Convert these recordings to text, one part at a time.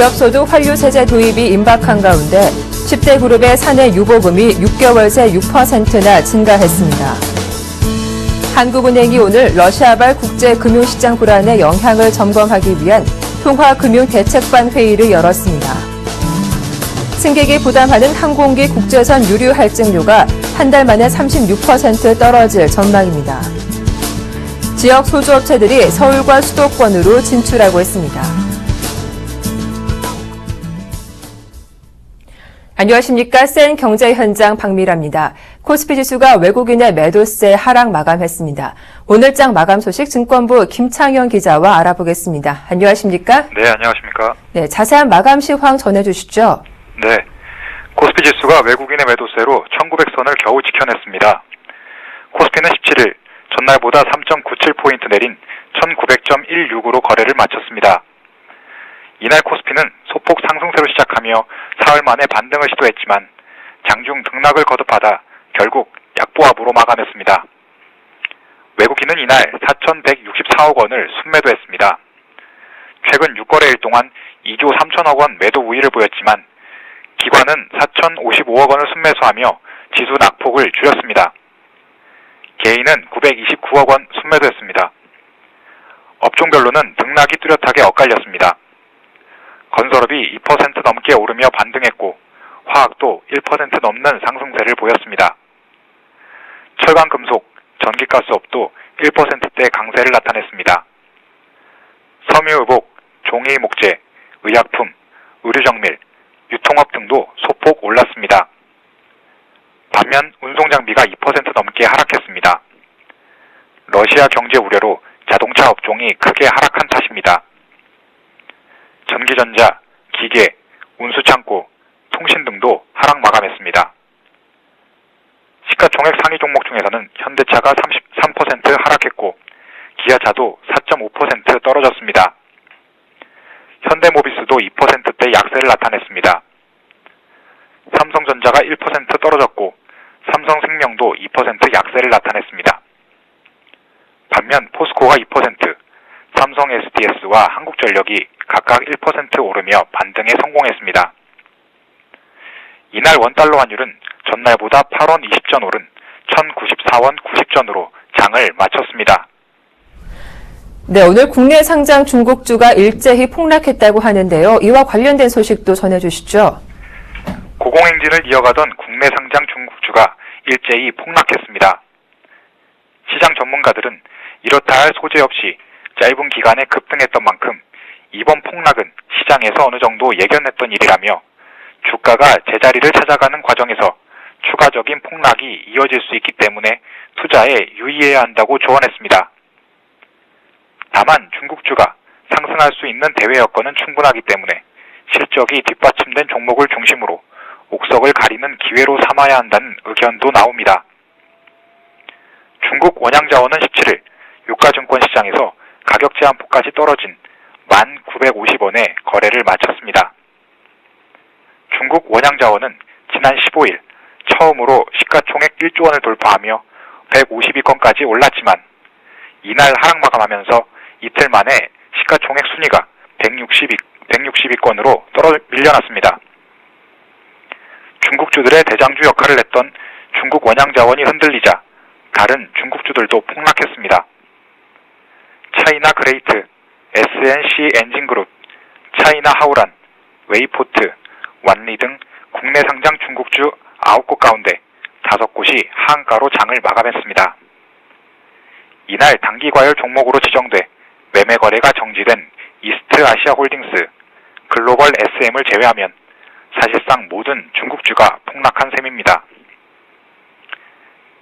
기업소득 환류 세제 도입이 임박한 가운데 10대 그룹의 사내 유보금이 6개월 새 6%나 증가했습니다. 한국은행이 오늘 러시아발 국제금융시장 불안의 영향을 점검하기 위한 통화금융대책반 회의를 열었습니다. 승객이 부담하는 항공기 국제선 유류 할증료가 한 달 만에 36% 떨어질 전망입니다. 지역 소주업체들이 서울과 수도권으로 진출하고 있습니다. 안녕하십니까. 센 경제 현장 박미라입니다. 코스피 지수가 외국인의 매도세 하락 마감했습니다. 오늘장 마감 소식 증권부 김창현 기자와 알아보겠습니다. 안녕하십니까? 네, 안녕하십니까? 네, 자세한 마감 시황 전해주시죠. 네, 코스피 지수가 외국인의 매도세로 1900선을 겨우 지켜냈습니다. 코스피는 17일 전날보다 3.97포인트 내린 1900.16으로 거래를 마쳤습니다. 이날 코스피는 소폭 상승세로 시작하며 사흘 만에 반등을 시도했지만 장중 등락을 거듭하다 결국 약보합으로 마감했습니다. 외국인은 이날 4,164억 원을 순매도했습니다. 최근 6거래일 동안 2조 3천억 원 매도 우위를 보였지만 기관은 4,055억 원을 순매수하며 지수 낙폭을 줄였습니다. 개인은 929억 원 순매도했습니다. 업종별로는 등락이 뚜렷하게 엇갈렸습니다. 건설업이 2% 넘게 오르며 반등했고 화학도 1% 넘는 상승세를 보였습니다. 철강, 금속, 전기가스업도 1%대 강세를 나타냈습니다. 섬유의복, 종이 목재, 의약품, 의류정밀, 유통업 등도 소폭 올랐습니다. 반면 운송장비가 2% 넘게 하락했습니다. 러시아 경제 우려로 자동차 업종이 크게 하락한 탓입니다. 전기전자, 기계, 운수창고, 통신 등도 하락 마감했습니다. 시가총액 상위 종목 중에서는 현대차가 33% 하락했고 기아차도 4.5% 떨어졌습니다. 현대모비스도 2%대 약세를 나타냈습니다. 삼성전자가 1% 떨어졌고 삼성생명도 2% 약세를 나타냈습니다. 반면 포스코가 2%, 삼성 SDS와 한국전력이 각각 1% 오르며 반등에 성공했습니다. 이날 원달러 환율은 전날보다 8원 20전 오른 1,094원 90전으로 장을 마쳤습니다. 네, 오늘 국내 상장 중국주가 일제히 폭락했다고 하는데요. 이와 관련된 소식도 전해주시죠. 고공행진을 이어가던 국내 상장 중국주가 일제히 폭락했습니다. 시장 전문가들은 이렇다 할 소재 없이 짧은 기간에 급등했던 만큼 이번 폭락은 시장에서 어느 정도 예견했던 일이라며 주가가 제자리를 찾아가는 과정에서 추가적인 폭락이 이어질 수 있기 때문에 투자에 유의해야 한다고 조언했습니다. 다만 중국주가 상승할 수 있는 대외 여건은 충분하기 때문에 실적이 뒷받침된 종목을 중심으로 옥석을 가리는 기회로 삼아야 한다는 의견도 나옵니다. 중국 원양자원은 17일 유가증권 시장에서 가격 제한폭까지 떨어진 1,950원에 거래를 마쳤습니다. 중국 원양자원은 지난 15일 처음으로 시가총액 1조 원을 돌파하며 152건까지 올랐지만 이날 하락 마감하면서 이틀 만에 시가총액 순위가 162건으로 밀려났습니다. 중국주들의 대장주 역할을 했던 중국 원양자원이 흔들리자 다른 중국주들도 폭락했습니다. 차이나 그레이트, SNC 엔진그룹, 차이나 하우란, 웨이포트, 완리 등 국내 상장 중국주 9곳 가운데 5곳이 하한가로 장을 마감했습니다. 이날 단기과열 종목으로 지정돼 매매 거래가 정지된 이스트 아시아 홀딩스, 글로벌 SM을 제외하면 사실상 모든 중국주가 폭락한 셈입니다.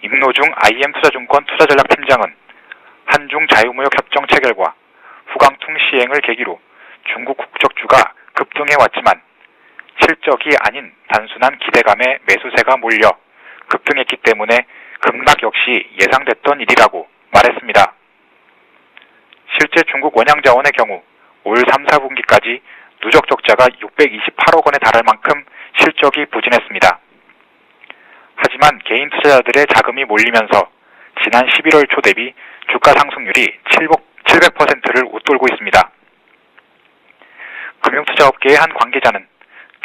임노중 IM투자증권 투자전략팀장은 한중 자유무역 협정 체결과 후강통 시행을 계기로 중국 국적주가 급등해왔지만 실적이 아닌 단순한 기대감에 매수세가 몰려 급등했기 때문에 급락 역시 예상됐던 일이라고 말했습니다. 실제 중국 원양자원의 경우 올 3, 4분기까지 누적 적자가 628억 원에 달할 만큼 실적이 부진했습니다. 하지만 개인 투자자들의 자금이 몰리면서 지난 11월 초 대비 주가 상승률이 700%를 웃돌고 있습니다. 금융투자업계의 한 관계자는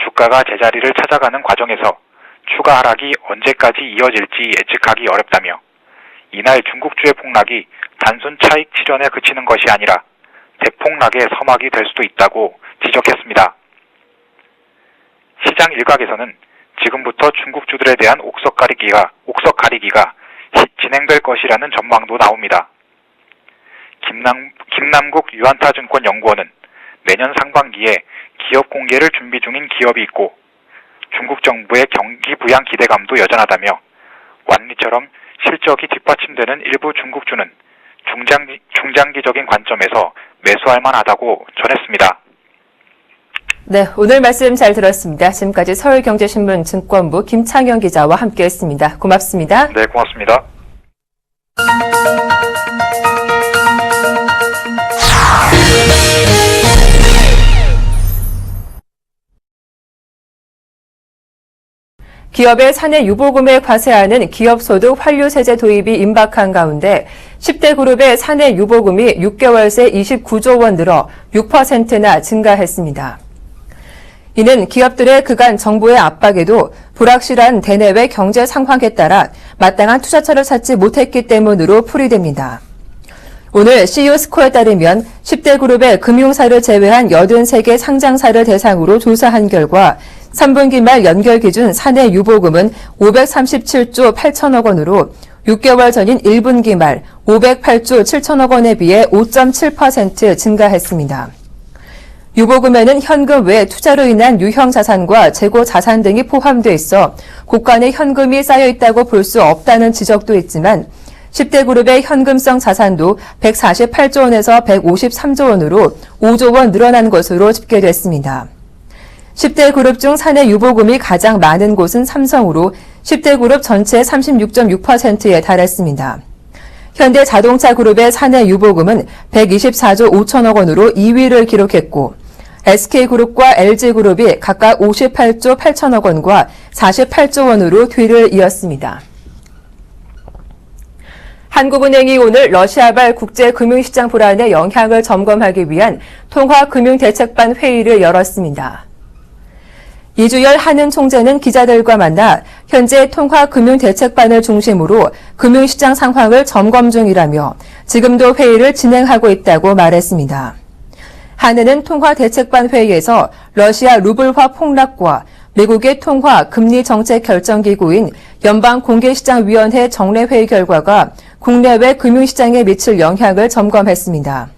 주가가 제자리를 찾아가는 과정에서 추가 하락이 언제까지 이어질지 예측하기 어렵다며 이날 중국주의 폭락이 단순 차익 실현에 그치는 것이 아니라 대폭락의 서막이 될 수도 있다고 지적했습니다. 시장 일각에서는 지금부터 중국주들에 대한 옥석 가리기가 진행될 것이라는 전망도 나옵니다. 김남국 유한타증권연구원은 내년 상반기에 기업 공개를 준비 중인 기업이 있고 중국 정부의 경기 부양 기대감도 여전하다며 완리처럼 실적이 뒷받침되는 일부 중국주는 중장기적인 관점에서 매수할 만하다고 전했습니다. 네, 오늘 말씀 잘 들었습니다. 지금까지 서울경제신문 증권부 김창현 기자와 함께했습니다. 고맙습니다. 네, 고맙습니다. 기업의 사내 유보금에 과세하는 기업소득 환류세제 도입이 임박한 가운데 10대 그룹의 사내 유보금이 6개월 새 29조 원 늘어 6%나 증가했습니다. 이는 기업들의 그간 정부의 압박에도 불확실한 대내외 경제 상황에 따라 마땅한 투자처를 찾지 못했기 때문으로 풀이됩니다. 오늘 CEO스코어에 따르면 10대 그룹의 금융사를 제외한 83개 상장사를 대상으로 조사한 결과 3분기 말 연결 기준 사내 유보금은 537조 8천억 원으로 6개월 전인 1분기 말 508조 7천억 원에 비해 5.7% 증가했습니다. 유보금에는 현금 외 투자로 인한 유형 자산과 재고 자산 등이 포함돼 있어 곳간에 현금이 쌓여 있다고 볼 수 없다는 지적도 있지만 10대 그룹의 현금성 자산도 148조 원에서 153조 원으로 5조 원 늘어난 것으로 집계됐습니다. 10대 그룹 중 사내 유보금이 가장 많은 곳은 삼성으로 10대 그룹 전체의 36.6%에 달했습니다. 현대자동차 그룹의 사내 유보금은 124조 5천억 원으로 2위를 기록했고 SK그룹과 LG그룹이 각각 58조 8천억 원과 48조 원으로 뒤를 이었습니다. 한국은행이 오늘 러시아발 국제금융시장 불안에 영향을 점검하기 위한 통화금융대책반 회의를 열었습니다. 이주열 한은 총재는 기자들과 만나 현재 통화금융대책반을 중심으로 금융시장 상황을 점검 중이라며 지금도 회의를 진행하고 있다고 말했습니다. 한은은 통화대책반 회의에서 러시아 루블화 폭락과 미국의 통화 금리 정책 결정기구인 연방공개시장위원회 정례회의 결과가 국내외 금융시장에 미칠 영향을 점검했습니다.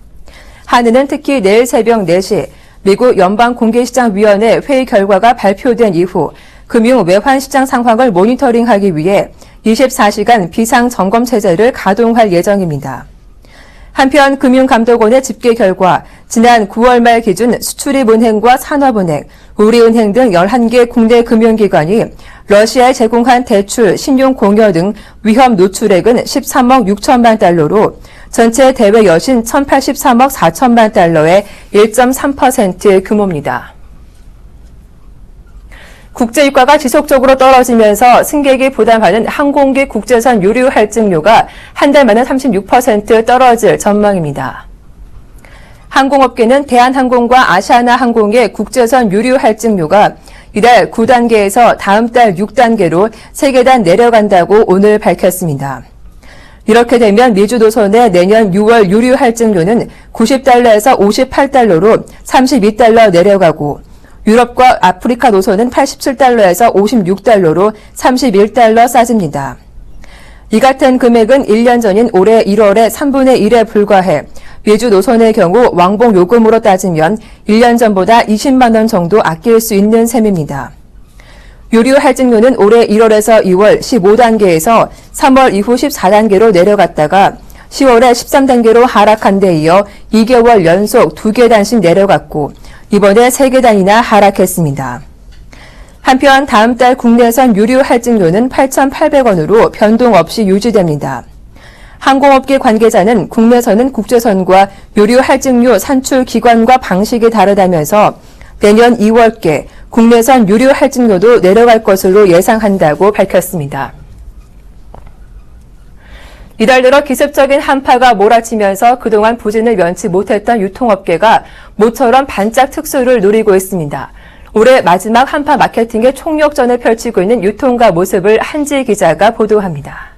한은은 특히 내일 새벽 4시 미국 연방공개시장위원회 회의 결과가 발표된 이후 금융 외환시장 상황을 모니터링하기 위해 24시간 비상점검체제를 가동할 예정입니다. 한편 금융감독원의 집계 결과 지난 9월 말 기준 수출입은행과 산업은행, 우리은행 등 11개 국내 금융기관이 러시아에 제공한 대출, 신용공여 등 위험 노출액은 13억 6천만 달러로 전체 대외 여신 1,083억 4천만 달러의 1.3% 규모입니다. 국제유가가 지속적으로 떨어지면서 승객이 부담하는 항공기 국제선 유류 할증료가 한 달 만에 36% 떨어질 전망입니다. 항공업계는 대한항공과 아시아나항공의 국제선 유류 할증료가 이달 9단계에서 다음 달 6단계로 3계단 내려간다고 오늘 밝혔습니다. 이렇게 되면 미주노선의 내년 6월 유류 할증료는 90달러에서 58달러로 32달러 내려가고 유럽과 아프리카 노선은 87달러에서 56달러로 31달러 싸집니다. 이 같은 금액은 1년 전인 올해 1월의 3분의 1에 불과해 미주 노선의 경우 왕복 요금으로 따지면 1년 전보다 20만 원 정도 아낄 수 있는 셈입니다. 유류 할증료는 올해 1월에서 2월 15단계에서 3월 이후 14단계로 내려갔다가 10월에 13단계로 하락한 데 이어 2개월 연속 2계단씩 내려갔고 이번에 3계단이나 하락했습니다. 한편 다음 달 국내선 유류 할증료는 8,800원으로 변동 없이 유지됩니다. 항공업계 관계자는 국내선은 국제선과 유류 할증료 산출 기관과 방식이 다르다면서 내년 2월께 국내선 유류 할증료도 내려갈 것으로 예상한다고 밝혔습니다. 이달 들어 기습적인 한파가 몰아치면서 그동안 부진을 면치 못했던 유통업계가 모처럼 반짝 특수를 누리고 있습니다. 올해 마지막 한파 마케팅의 총력전을 펼치고 있는 유통가 모습을 한지 기자가 보도합니다.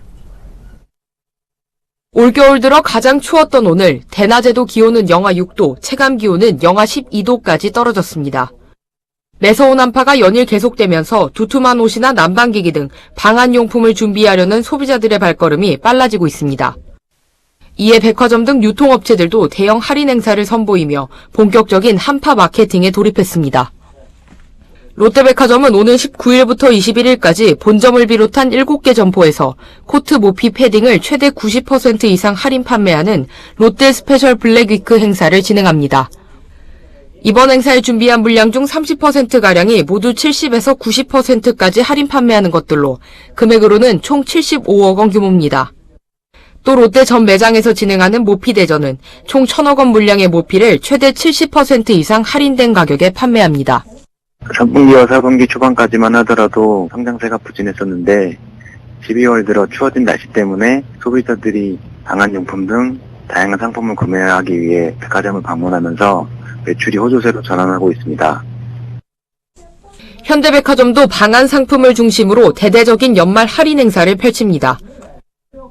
올겨울 들어 가장 추웠던 오늘, 대낮에도 기온은 영하 6도, 체감 기온은 영하 12도까지 떨어졌습니다. 매서운 한파가 연일 계속되면서 두툼한 옷이나 난방기기 등 방한용품을 준비하려는 소비자들의 발걸음이 빨라지고 있습니다. 이에 백화점 등 유통업체들도 대형 할인 행사를 선보이며 본격적인 한파 마케팅에 돌입했습니다. 롯데백화점은 오는 19일부터 21일까지 본점을 비롯한 7개 점포에서 코트 모피 패딩을 최대 90% 이상 할인 판매하는 롯데 스페셜 블랙위크 행사를 진행합니다. 이번 행사에 준비한 물량 중 30%가량이 모두 70에서 90%까지 할인 판매하는 것들로 금액으로는 총 75억 원 규모입니다. 또 롯데 전 매장에서 진행하는 모피 대전은 총 1,000억 원 물량의 모피를 최대 70% 이상 할인된 가격에 판매합니다. 3분기와 4분기 초반까지만 하더라도 성장세가 부진했었는데 12월 들어 추워진 날씨 때문에 소비자들이 방한용품 등 다양한 상품을 구매하기 위해 백화점을 방문하면서 매출이 호조세로 전환하고 있습니다. 현대백화점도 방한 상품을 중심으로 대대적인 연말 할인 행사를 펼칩니다.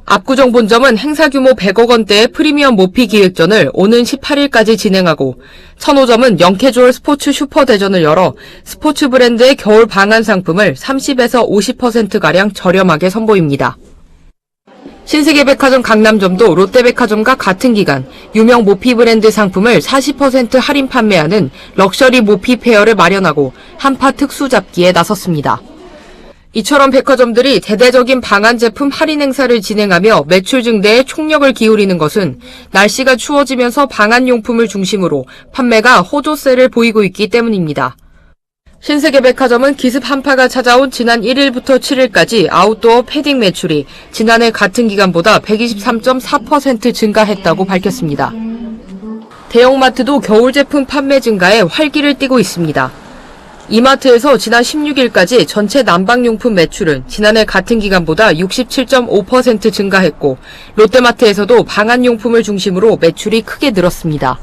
압구정 본점은 행사 규모 100억 원대의 프리미엄 모피 기획전을 오는 18일까지 진행하고 천호점은 영캐주얼 스포츠 슈퍼대전을 열어 스포츠 브랜드의 겨울 방한 상품을 30에서 50%가량 저렴하게 선보입니다. 신세계백화점 강남점도 롯데백화점과 같은 기간 유명 모피 브랜드 상품을 40% 할인 판매하는 럭셔리 모피 페어를 마련하고 한파 특수 잡기에 나섰습니다. 이처럼 백화점들이 대대적인 방한 제품 할인 행사를 진행하며 매출 증대에 총력을 기울이는 것은 날씨가 추워지면서 방한용품을 중심으로 판매가 호조세를 보이고 있기 때문입니다. 신세계백화점은 기습 한파가 찾아온 지난 1일부터 7일까지 아웃도어 패딩 매출이 지난해 같은 기간보다 123.4% 증가했다고 밝혔습니다. 대형마트도 겨울 제품 판매 증가에 활기를 띠고 있습니다. 이마트에서 지난 16일까지 전체 난방용품 매출은 지난해 같은 기간보다 67.5% 증가했고 롯데마트에서도 방한용품을 중심으로 매출이 크게 늘었습니다.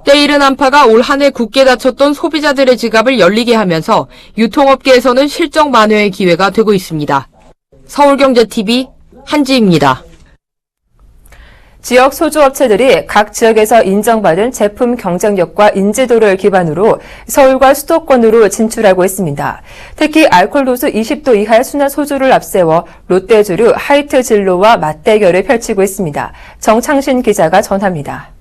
때이른 한파가 올 한 해 굳게 닫혔던 소비자들의 지갑을 열리게 하면서 유통업계에서는 실적 만회의 기회가 되고 있습니다. 서울경제TV 한지입니다. 지역 소주업체들이 각 지역에서 인정받은 제품 경쟁력과 인지도를 기반으로 서울과 수도권으로 진출하고 있습니다. 특히 알코올 도수 20도 이하의 순한 소주를 앞세워 롯데주류 하이트진로와 맞대결을 펼치고 있습니다. 정창신 기자가 전합니다.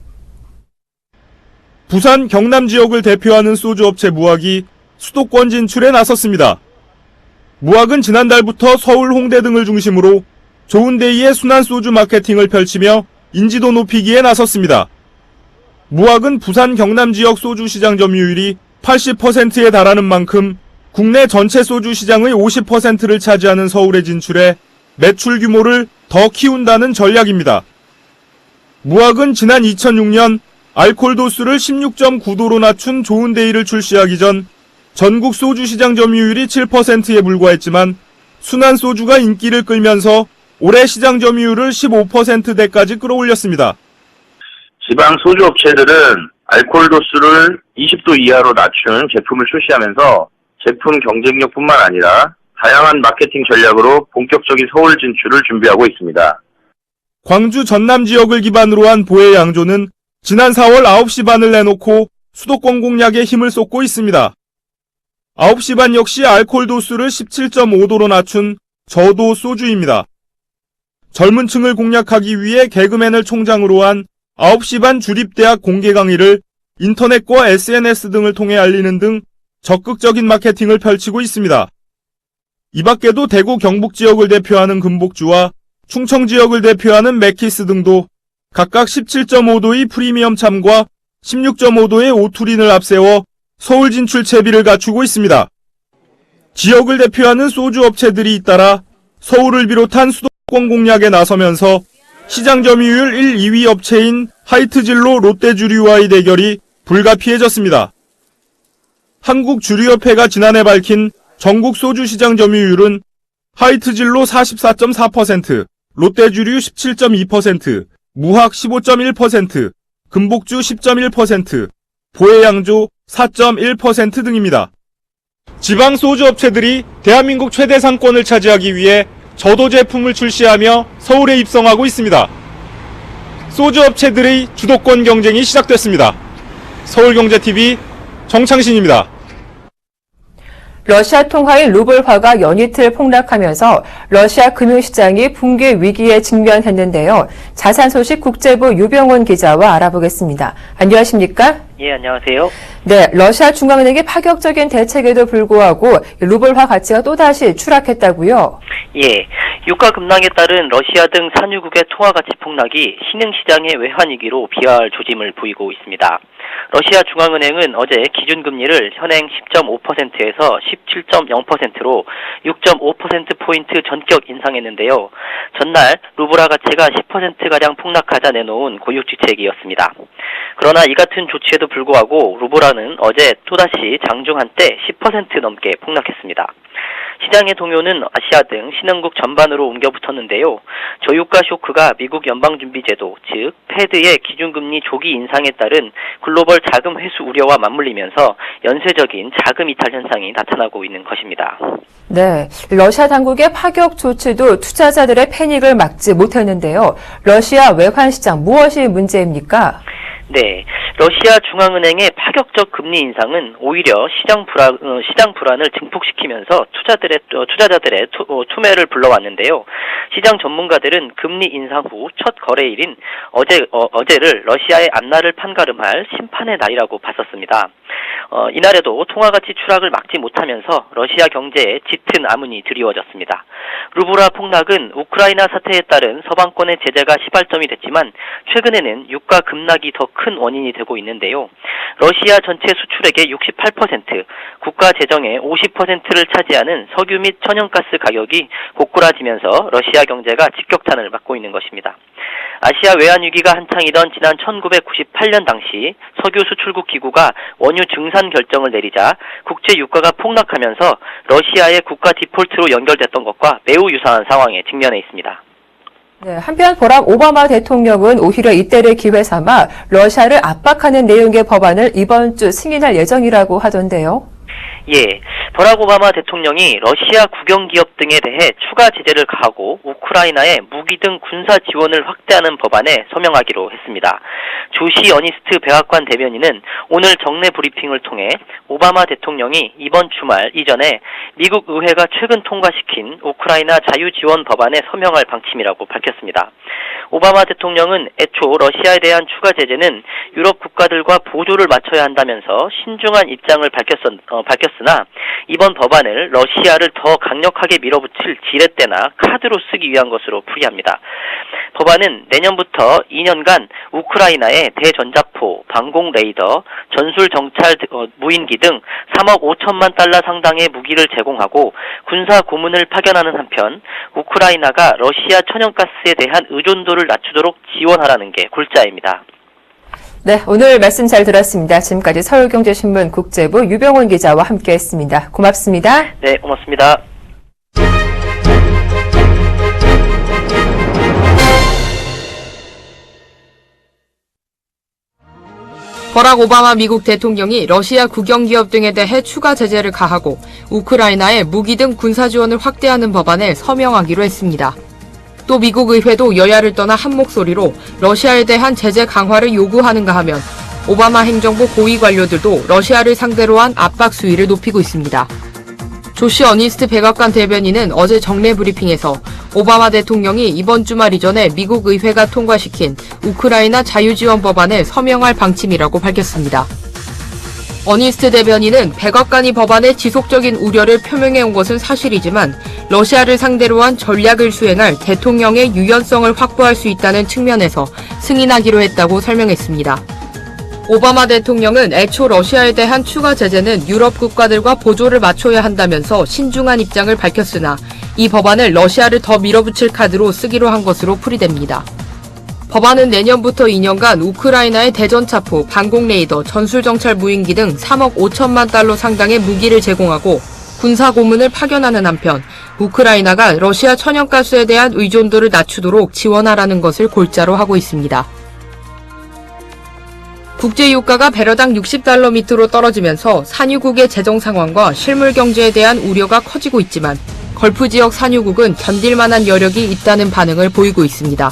부산 경남 지역을 대표하는 소주업체 무학이 수도권 진출에 나섰습니다. 무학은 지난달부터 서울, 홍대 등을 중심으로 좋은데이의 순한 소주 마케팅을 펼치며 인지도 높이기에 나섰습니다. 무학은 부산 경남 지역 소주 시장 점유율이 80%에 달하는 만큼 국내 전체 소주 시장의 50%를 차지하는 서울에 진출해 매출 규모를 더 키운다는 전략입니다. 무학은 지난 2006년 알코올 도수를 16.9도로 낮춘 좋은데이를 출시하기 전 전국 소주 시장 점유율이 7%에 불과했지만 순한 소주가 인기를 끌면서 올해 시장 점유율을 15%대까지 끌어올렸습니다. 지방 소주업체들은 알코올 도수를 20도 이하로 낮춘 제품을 출시하면서 제품 경쟁력뿐만 아니라 다양한 마케팅 전략으로 본격적인 서울 진출을 준비하고 있습니다. 광주 전남 지역을 기반으로 한 보혜 양조는 지난 4월 9시 반을 내놓고 수도권 공략에 힘을 쏟고 있습니다. 9시 반 역시 알코올 도수를 17.5도로 낮춘 저도 소주입니다. 젊은 층을 공략하기 위해 개그맨을 총장으로 한 9시 반 주립대학 공개 강의를 인터넷과 SNS 등을 통해 알리는 등 적극적인 마케팅을 펼치고 있습니다. 이 밖에도 대구 경북 지역을 대표하는 금복주와 충청 지역을 대표하는 맥키스 등도 각각 17.5도의 프리미엄 참과 16.5도의 오투린을 앞세워 서울 진출 채비를 갖추고 있습니다. 지역을 대표하는 소주 업체들이 잇따라 서울을 비롯한 수도권 공략에 나서면서 시장 점유율 1, 2위 업체인 하이트진로 롯데주류와의 대결이 불가피해졌습니다. 한국주류협회가 지난해 밝힌 전국 소주 시장 점유율은 하이트진로 44.4%, 롯데주류 17.2%, 무학 15.1%, 금복주 10.1%, 보혜양조 4.1% 등입니다. 지방 소주업체들이 대한민국 최대 상권을 차지하기 위해 저도 제품을 출시하며 서울에 입성하고 있습니다. 소주업체들의 주도권 경쟁이 시작됐습니다. 서울경제TV 정창신입니다. 러시아 통화인 루블화가 연이틀 폭락하면서 러시아 금융시장이 붕괴 위기에 직면했는데요. 자산 소식 국제부 유병훈 기자와 알아보겠습니다. 안녕하십니까? 예, 안녕하세요. 네, 러시아 중앙은행의 파격적인 대책에도 불구하고 루블화 가치가 또다시 추락했다고요? 예, 유가 급락에 따른 러시아 등 산유국의 통화 가치 폭락이 신흥시장의 외환위기로 비화할 조짐을 보이고 있습니다. 러시아 중앙은행은 어제 기준금리를 현행 10.5%에서 17.0%로 6.5%포인트 전격 인상했는데요. 전날 루블화 가치가 10%가량 폭락하자 내놓은 고육지책이었습니다. 그러나 이 같은 조치에도 불구하고 루블화는 어제 또다시 장중 한때 10% 넘게 폭락했습니다. 시장의 동요는 아시아 등 신흥국 전반으로 옮겨 붙었는데요. 저유가 쇼크가 미국 연방준비제도, 즉 패드의 기준금리 조기 인상에 따른 글로벌 자금 회수 우려와 맞물리면서 연쇄적인 자금 이탈 현상이 나타나고 있는 것입니다. 네, 러시아 당국의 파격 조치도 투자자들의 패닉을 막지 못했는데요. 러시아 외환시장 무엇이 문제입니까? 네, 러시아 중앙은행의 파격적 금리 인상은 오히려 시장 불안을 증폭시키면서 투자자들의 투매를 불러왔는데요. 시장 전문가들은 금리 인상 후 첫 거래일인 어제를 러시아의 앞날을 판가름할 심판의 날이라고 봤었습니다. 이날에도 통화 가치 추락을 막지 못하면서 러시아 경제에 짙은 암운이 드리워졌습니다. 루블화 폭락은 우크라이나 사태에 따른 서방권의 제재가 시발점이 됐지만 최근에는 유가 급락이 더 큰 원인이 되고 있는데요. 러시아 전체 수출액의 68%, 국가 재정의 50%를 차지하는 석유 및 천연가스 가격이 고꾸라지면서 러시아 경제가 직격탄을 맞고 있는 것입니다. 아시아 외환위기가 한창이던 지난 1998년 당시 석유 수출국 기구가 원유 증산 결정을 내리자 국제 유가가 폭락하면서 러시아의 국가 디폴트로 연결됐던 것과 매우 유사한 상황에 직면해 있습니다. 네, 한편 버락 오바마 대통령은 오히려 이때를 기회 삼아 러시아를 압박하는 내용의 법안을 이번 주 승인할 예정이라고 하던데요. 예, 버락 오바마 대통령이 러시아 국영기업 등에 대해 추가 제재를 가하고 우크라이나에 무기 등 군사 지원을 확대하는 법안에 서명하기로 했습니다. 조시 어니스트 백악관 대변인은 오늘 정례 브리핑을 통해 오바마 대통령이 이번 주말 이전에 미국 의회가 최근 통과시킨 우크라이나 자유지원 법안에 서명할 방침이라고 밝혔습니다. 오바마 대통령은 애초 러시아에 대한 추가 제재는 유럽 국가들과 보조를 맞춰야 한다면서 신중한 입장을 밝혔으나 이번 법안을 러시아를 더 강력하게 밀어붙일 지렛대나 카드로 쓰기 위한 것으로 풀이합니다. 법안은 내년부터 2년간 우크라이나에 대전자포, 방공 레이더, 전술 정찰 무인기 등 3억 5천만 달러 상당의 무기를 제공하고 군사 고문을 파견하는 한편 우크라이나가 러시아 천연가스에 대한 의존도를 낮추도록 지원하라는 게 골자입니다. 네, 오늘 말씀 잘 들었습니다. 지금까지 서울경제신문 국제부 유병훈 기자와 함께했습니다. 고맙습니다. 네, 고맙습니다. 버락 오바마 미국 대통령이 러시아 국영기업 등에 대해 추가 제재를 가하고 우크라이나에 무기 등 군사 지원을 확대하는 법안에 서명하기로 했습니다. 또 미국 의회도 여야를 떠나 한 목소리로 러시아에 대한 제재 강화를 요구하는가 하면 오바마 행정부 고위 관료들도 러시아를 상대로 한 압박 수위를 높이고 있습니다. 조시 어니스트 백악관 대변인은 어제 정례 브리핑에서 오바마 대통령이 이번 주말 이전에 미국 의회가 통과시킨 우크라이나 자유지원 법안에 서명할 방침이라고 밝혔습니다. 어니스트 대변인은 백악관이 법안에 지속적인 우려를 표명해온 것은 사실이지만 러시아를 상대로 한 전략을 수행할 대통령의 유연성을 확보할 수 있다는 측면에서 승인하기로 했다고 설명했습니다. 오바마 대통령은 애초 러시아에 대한 추가 제재는 유럽 국가들과 보조를 맞춰야 한다면서 신중한 입장을 밝혔으나 이 법안을 러시아를 더 밀어붙일 카드로 쓰기로 한 것으로 풀이됩니다. 법안은 내년부터 2년간 우크라이나의 대전차포, 방공 레이더, 전술정찰 무인기 등 3억 5천만 달러 상당의 무기를 제공하고 군사 고문을 파견하는 한편 우크라이나가 러시아 천연가스에 대한 의존도를 낮추도록 지원하라는 것을 골자로 하고 있습니다. 국제유가가 배럴당 60달러 밑으로 떨어지면서 산유국의 재정 상황과 실물 경제에 대한 우려가 커지고 있지만 걸프 지역 산유국은 견딜만한 여력이 있다는 반응을 보이고 있습니다.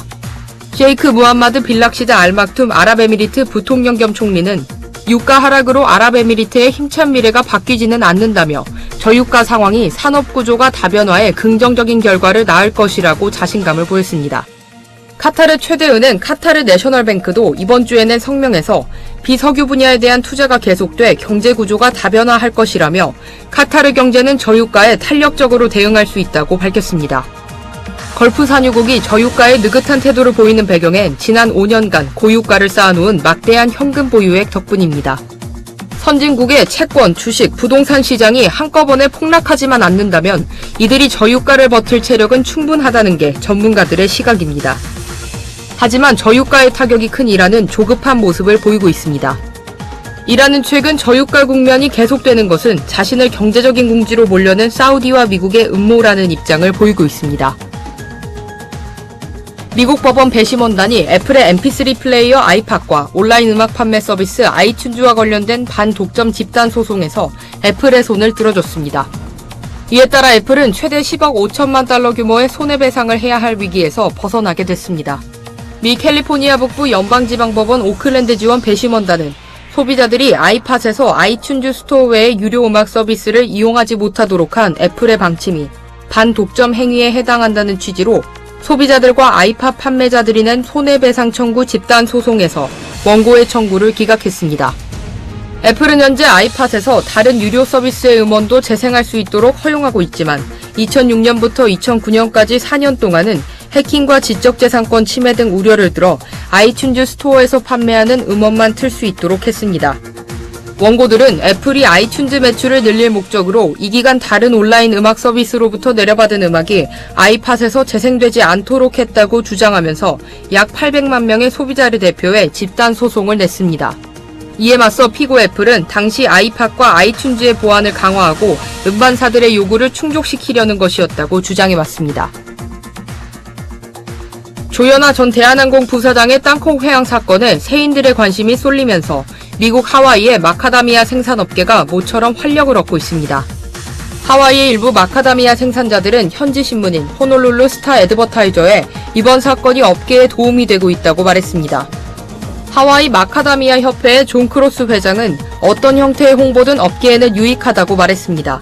셰이크 무함마드 빌락시드 알막툼 아랍에미리트 부통령 겸 총리는 유가 하락으로 아랍에미리트의 힘찬 미래가 바뀌지는 않는다며 저유가 상황이 산업 구조가 다변화해 긍정적인 결과를 낳을 것이라고 자신감을 보였습니다. 카타르 최대은행 카타르 내셔널뱅크도 이번 주에 낸 성명에서 비석유 분야에 대한 투자가 계속돼 경제 구조가 다변화할 것이라며 카타르 경제는 저유가에 탄력적으로 대응할 수 있다고 밝혔습니다. 걸프 산유국이 저유가에 느긋한 태도를 보이는 배경엔 지난 5년간 고유가를 쌓아놓은 막대한 현금 보유액 덕분입니다. 선진국의 채권, 주식, 부동산 시장이 한꺼번에 폭락하지만 않는다면 이들이 저유가를 버틸 체력은 충분하다는 게 전문가들의 시각입니다. 하지만 저유가의 타격이 큰 이란은 조급한 모습을 보이고 있습니다. 이란은 최근 저유가 국면이 계속되는 것은 자신을 경제적인 궁지로 몰려는 사우디와 미국의 음모라는 입장을 보이고 있습니다. 미국 법원 배심원단이 애플의 mp3 플레이어 아이팟과 온라인 음악 판매 서비스 아이튠즈와 관련된 반독점 집단 소송에서 애플의 손을 들어줬습니다. 이에 따라 애플은 최대 10억 5천만 달러 규모의 손해배상을 해야 할 위기에서 벗어나게 됐습니다. 미 캘리포니아 북부 연방지방법원 오클랜드 지원 배심원단은 소비자들이 아이팟에서 아이튠즈 스토어 외의 유료 음악 서비스를 이용하지 못하도록 한 애플의 방침이 반독점 행위에 해당한다는 취지로 소비자들과 아이팟 판매자들이 낸 손해배상 청구 집단 소송에서 원고의 청구를 기각했습니다. 애플은 현재 아이팟에서 다른 유료 서비스의 음원도 재생할 수 있도록 허용하고 있지만 2006년부터 2009년까지 4년 동안은 해킹과 지적재산권 침해 등 우려를 들어 아이튠즈 스토어에서 판매하는 음원만 틀 수 있도록 했습니다. 원고들은 애플이 아이튠즈 매출을 늘릴 목적으로 이 기간 다른 온라인 음악 서비스로부터 내려받은 음악이 아이팟에서 재생되지 않도록 했다고 주장하면서 약 800만 명의 소비자를 대표해 집단 소송을 냈습니다. 이에 맞서 피고 애플은 당시 아이팟과 아이튠즈의 보안을 강화하고 음반사들의 요구를 충족시키려는 것이었다고 주장해왔습니다. 조현아 전 대한항공 부사장의 땅콩 회항 사건에 세인들의 관심이 쏠리면서 미국 하와이의 마카다미아 생산업계가 모처럼 활력을 얻고 있습니다. 하와이의 일부 마카다미아 생산자들은 현지 신문인 호놀룰루 스타 애드버타이저에 이번 사건이 업계에 도움이 되고 있다고 말했습니다. 하와이 마카다미아 협회의 존 크로스 회장은 어떤 형태의 홍보든 업계에는 유익하다고 말했습니다.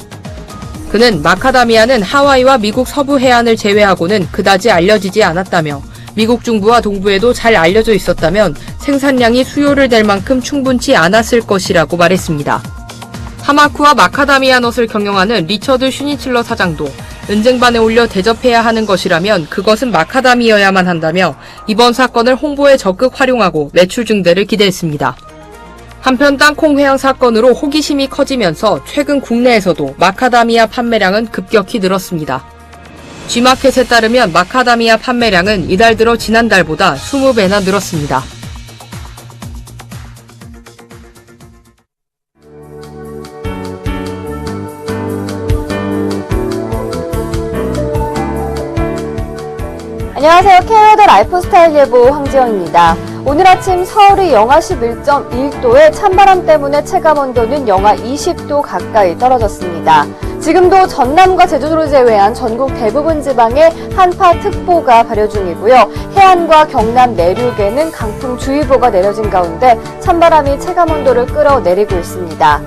그는 마카다미아는 하와이와 미국 서부 해안을 제외하고는 그다지 알려지지 않았다며 미국 중부와 동부에도 잘 알려져 있었다면 생산량이 수요를 댈 만큼 충분치 않았을 것이라고 말했습니다. 하마쿠와 마카다미아 넛을 경영하는 리처드 슈니칠러 사장도 은쟁반에 올려 대접해야 하는 것이라면 그것은 마카다미아여야만 한다며 이번 사건을 홍보에 적극 활용하고 매출 증대를 기대했습니다. 한편 땅콩 회항 사건으로 호기심이 커지면서 최근 국내에서도 마카다미아 판매량은 급격히 늘었습니다. G마켓에 따르면 마카다미아 판매량은 이달 들어 지난달보다 20배나 늘었습니다. 안녕하세요. 캐나다 라이프스타일 예보 황지영입니다. 오늘 아침 서울이 영하 11.1도에 찬바람 때문에 체감온도는 영하 20도 가까이 떨어졌습니다. 지금도 전남과 제주도를 제외한 전국 대부분 지방에 한파특보가 발효 중이고요. 해안과 경남 내륙에는 강풍주의보가 내려진 가운데 찬바람이 체감온도를 끌어내리고 있습니다.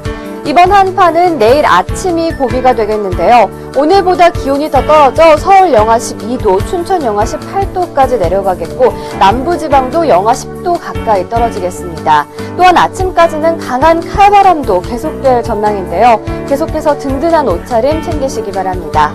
이번 한파는 내일 아침이 고비가 되겠는데요. 오늘보다 기온이 더 떨어져 서울 영하 12도, 춘천 영하 18도까지 내려가겠고 남부지방도 영하 10도 가까이 떨어지겠습니다. 또한 아침까지는 강한 칼바람도 계속될 전망인데요. 계속해서 든든한 옷차림 챙기시기 바랍니다.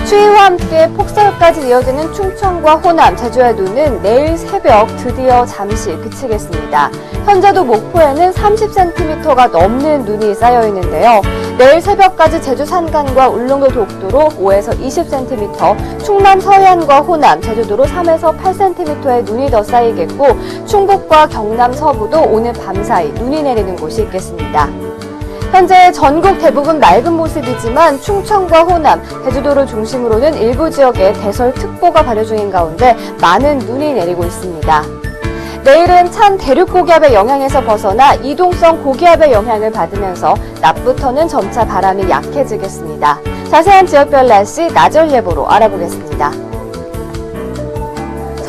추위와 함께 폭설까지 이어지는 충청과 호남, 제주의 눈은 내일 새벽 드디어 잠시 그치겠습니다. 현재도 목포에는 30cm가 넘는 눈이 쌓여 있는데요. 내일 새벽까지 제주 산간과 울릉도 독도로 5에서 20cm, 충남 서해안과 호남, 제주도로 3에서 8cm의 눈이 더 쌓이겠고 충북과 경남 서부도 오늘 밤사이 눈이 내리는 곳이 있겠습니다. 현재 전국 대부분 맑은 모습이지만 충청과 호남, 제주도를 중심으로는 일부 지역에 대설특보가 발효 중인 가운데 많은 눈이 내리고 있습니다. 내일은 찬 대륙 고기압의 영향에서 벗어나 이동성 고기압의 영향을 받으면서 낮부터는 점차 바람이 약해지겠습니다. 자세한 지역별 날씨 나절 예보로 알아보겠습니다.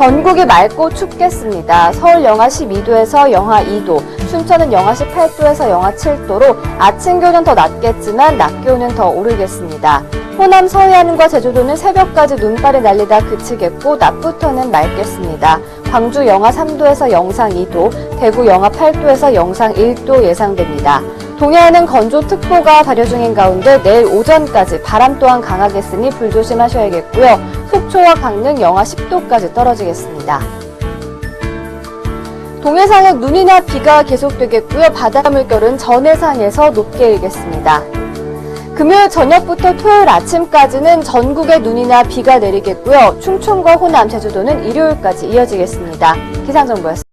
전국이 맑고 춥겠습니다. 서울 영하 12도에서 영하 2도, 춘천은 영하 18도에서 영하 7도로 아침 기온은 더 낮겠지만 낮 기온은 더 오르겠습니다. 호남 서해안과 제주도는 새벽까지 눈발이 날리다 그치겠고 낮부터는 맑겠습니다. 광주 영하 3도에서 영상 2도, 대구 영하 8도에서 영상 1도 예상됩니다. 동해안은 건조특보가 발효 중인 가운데 내일 오전까지 바람 또한 강하겠으니 불조심하셔야겠고요. 속초와 강릉 영하 10도까지 떨어지겠습니다. 동해상은 눈이나 비가 계속되겠고요. 바다 물결은 전해상에서 높게 일겠습니다. 금요일 저녁부터 토요일 아침까지는 전국에 눈이나 비가 내리겠고요. 충청과 호남, 제주도는 일요일까지 이어지겠습니다. 기상정보였습니다.